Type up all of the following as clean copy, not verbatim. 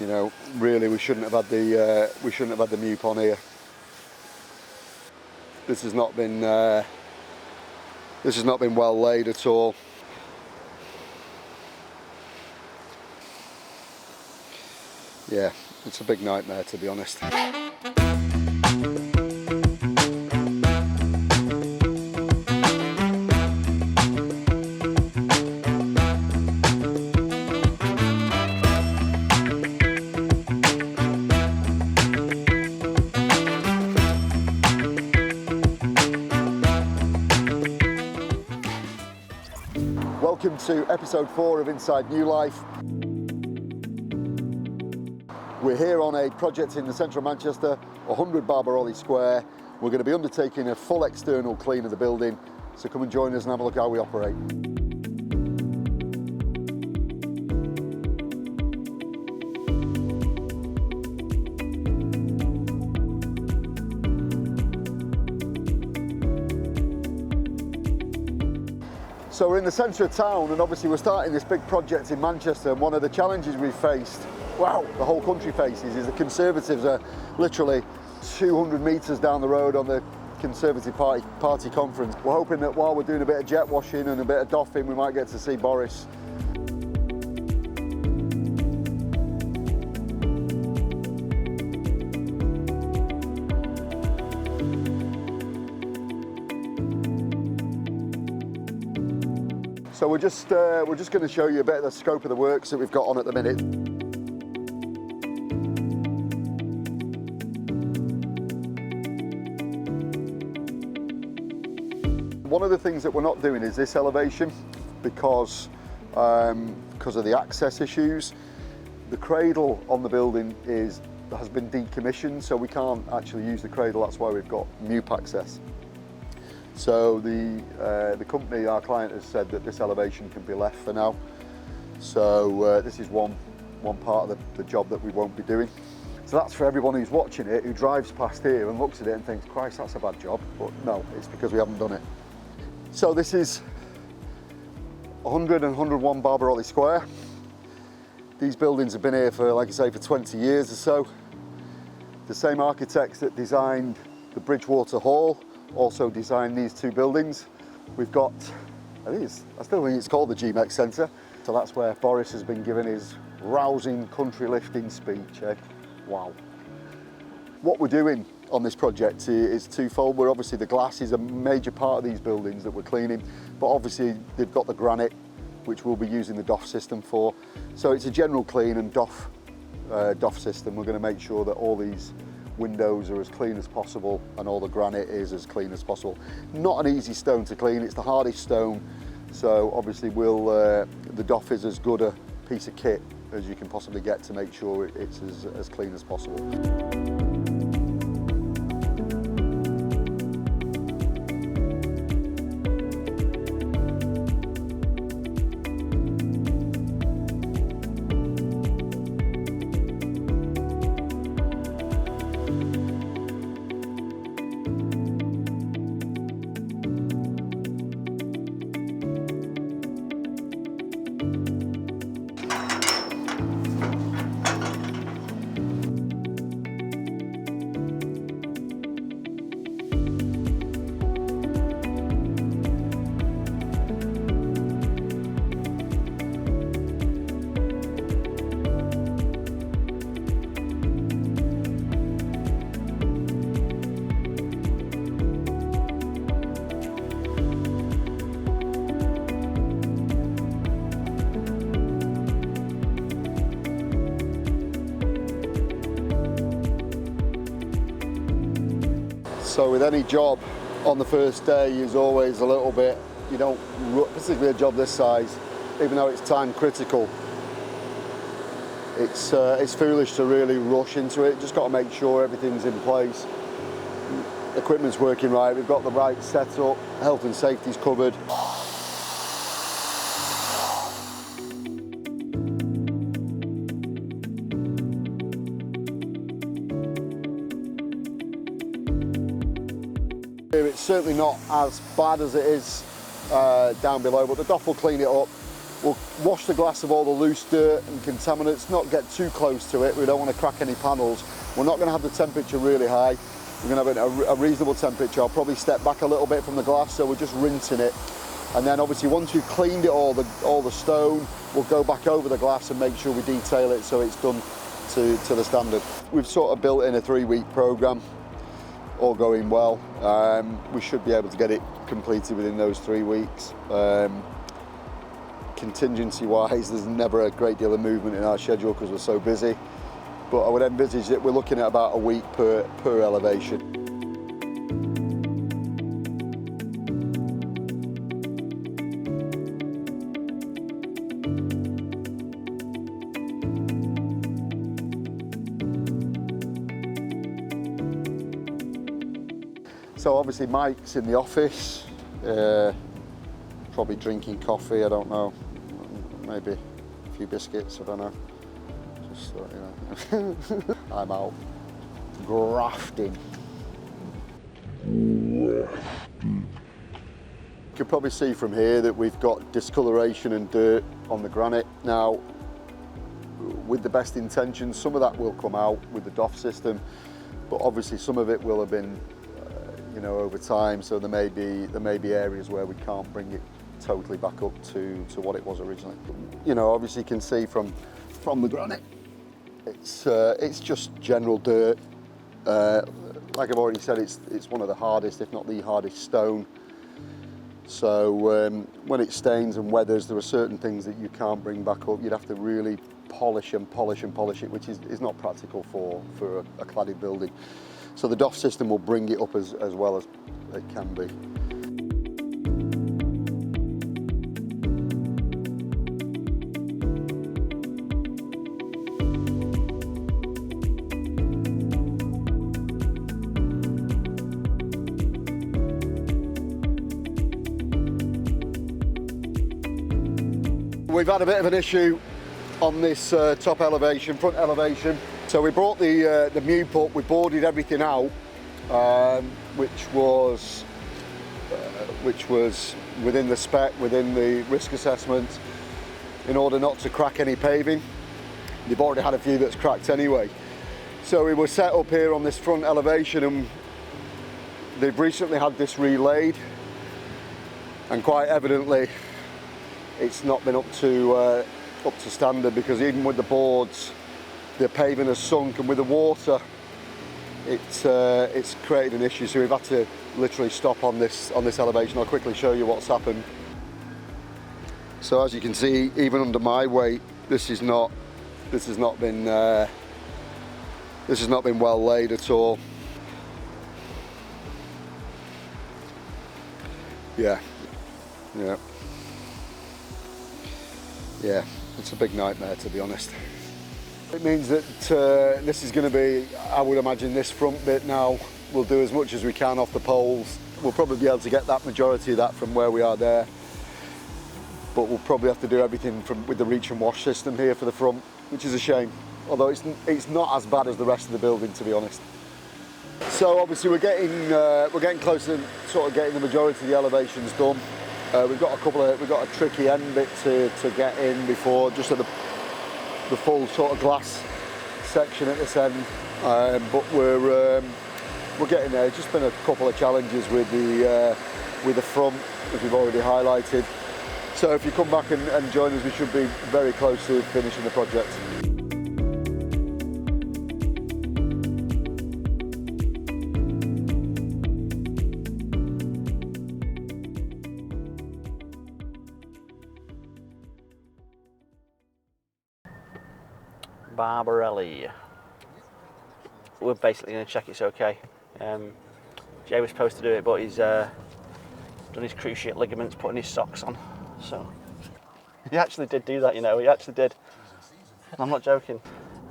You know, really, we shouldn't have had the MUP on here. This has not been well laid at all. Yeah, it's a big nightmare, to be honest. Welcome to episode 4 of Inside NuLife. We're here on a project in the centre of Manchester, 100 Barbirolli Square. We're going to be undertaking a full external clean of the building, so come and join us and have a look how we operate. So we're in the centre of town, and obviously we're starting this big project in Manchester, and one of the challenges we've faced, wow, the whole country faces, is the Conservatives are literally 200 metres down the road on the Conservative Party conference. We're hoping that while we're doing a bit of jet washing and a bit of doffing, we might get to see Boris. So we're just going to show you a bit of the scope of the works that we've got on at the minute. One of the things that we're not doing is this elevation because of the access issues. The cradle on the building has been decommissioned, so we can't actually use the cradle. That's why we've got MUP access. So the company, our client, has said that this elevation can be left for now. So this is one part of the job that we won't be doing. So that's for everyone who's watching it, who drives past here and looks at it and thinks, Christ, that's a bad job. But no, it's because we haven't done it. So this is 100 and 101 Barbirolli Square. These buildings have been here for, like I say, for 20 years or so. The same architects that designed the Bridgewater Hall also designed these two buildings. We've got, I still think it's called the GMEX Centre. So that's where Boris has been giving his rousing country lifting speech. Wow. What we're doing on this project is twofold. Obviously the glass is a major part of these buildings that we're cleaning, but obviously they've got the granite, which we'll be using the doff system for. So it's a general clean and doff system. We're going to make sure that all these windows are as clean as possible and all the granite is as clean as possible. Not an easy stone to clean, it's the hardest stone, so obviously the doff is as good a piece of kit as you can possibly get to make sure it's as clean as possible. So with any job on the first day is always a little bit, you don't, particularly a job this size, even though it's time critical, it's foolish to really rush into it. Just got to make sure everything's in place, equipment's working right, we've got the right setup, health and safety's covered. It's certainly not as bad as it is down below, but the doff will clean it up We'll wash the glass of all the loose dirt and contaminants, not get too close to it. We don't want to crack any panels. We're not going to have the temperature really high. We're going to have a reasonable temperature. I'll probably step back a little bit from the glass, so we're just rinsing it. And then obviously once we've cleaned it all the stone, we'll go back over the glass and make sure we detail it so it's done to the standard. We've sort of built in a 3-week program, all going well. We should be able to get it completed within those 3 weeks. Contingency wise, there's never a great deal of movement in our schedule because we're so busy, but I would envisage that we're looking at about a week per elevation. So obviously Mike's in the office, probably drinking coffee, I don't know, maybe a few biscuits, I don't know. Just you know. I'm out grafting. You can probably see from here that we've got discoloration and dirt on the granite. Now, with the best intentions, some of that will come out with the doff system, but obviously some of it will have been you know, over time, so there may be areas where we can't bring it totally back up to what it was originally. You know, obviously you can see from the granite, it's just general dirt. Like I've already said, it's one of the hardest, if not the hardest stone. So when it stains and weathers, there are certain things that you can't bring back up. You'd have to really polish and polish and polish it, which is not practical for a cladded building. So the doff system will bring it up as well as it can be. We've had a bit of an issue on this top elevation, front elevation. So we brought the mute up, we boarded everything out, which was within the spec, within the risk assessment, in order not to crack any paving. They've already had a few that's cracked anyway. So we were set up here on this front elevation, and they've recently had this relaid, and quite evidently it's not been up to standard, because even with the boards, the paving has sunk, and with the water, it's created an issue. So we've had to literally stop on this elevation. I'll quickly show you what's happened. So as you can see, even under my weight, this has not been well laid at all. Yeah, it's a big nightmare, to be honest. It means that this is going to be, I would imagine, this front bit now, we'll do as much as we can off the poles. We'll probably be able to get that majority of that from where we are there, but we'll probably have to do everything with the reach and wash system here for the front, which is a shame, although it's not as bad as the rest of the building, to be honest. So obviously we're getting close to sort of getting the majority of the elevations done. We've got a tricky end bit to get in before, just at the full sort of glass section at this end, but we're getting there. It's just been a couple of challenges with the front, as we've already highlighted. So if you come back and join us, we should be very close to finishing the project. Barbirolli. We're basically going to check it's okay. Jay was supposed to do it, but he's done his cruciate ligaments putting his socks on. So he actually did do that, you know. He actually did. I'm not joking.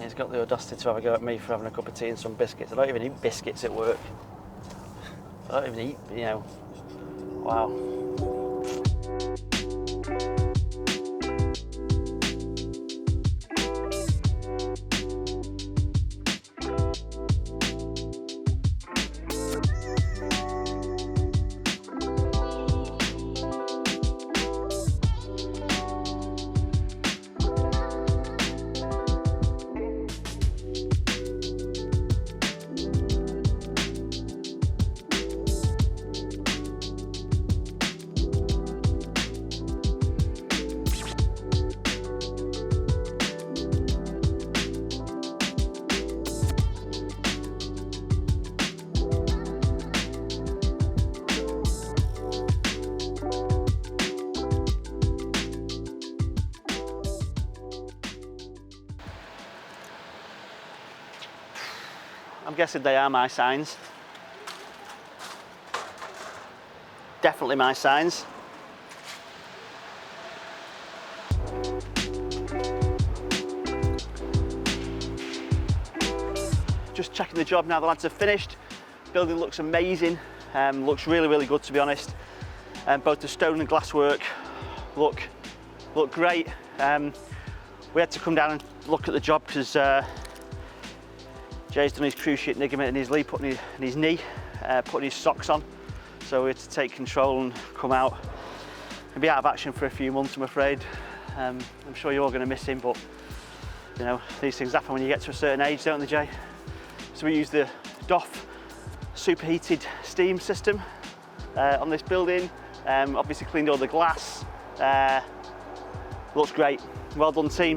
He's got the audacity to have a go at me for having a cup of tea and some biscuits. I don't even eat biscuits at work. I don't even eat, you know. Wow. I'm guessing they are my signs. Definitely my signs. Just checking the job now the lads have finished. Building looks amazing, looks really, really good to be honest. Both the stone and glass work look great. We had to come down and look at the job because Jay's done his cruciate ligament in his knee, putting his socks on. So we had to take control and come out and be out of action for a few months, I'm afraid. I'm sure you're all going to miss him, but you know, these things happen when you get to a certain age, don't they, Jay? So we use the doff superheated steam system on this building. Obviously cleaned all the glass. Looks great. Well done, team.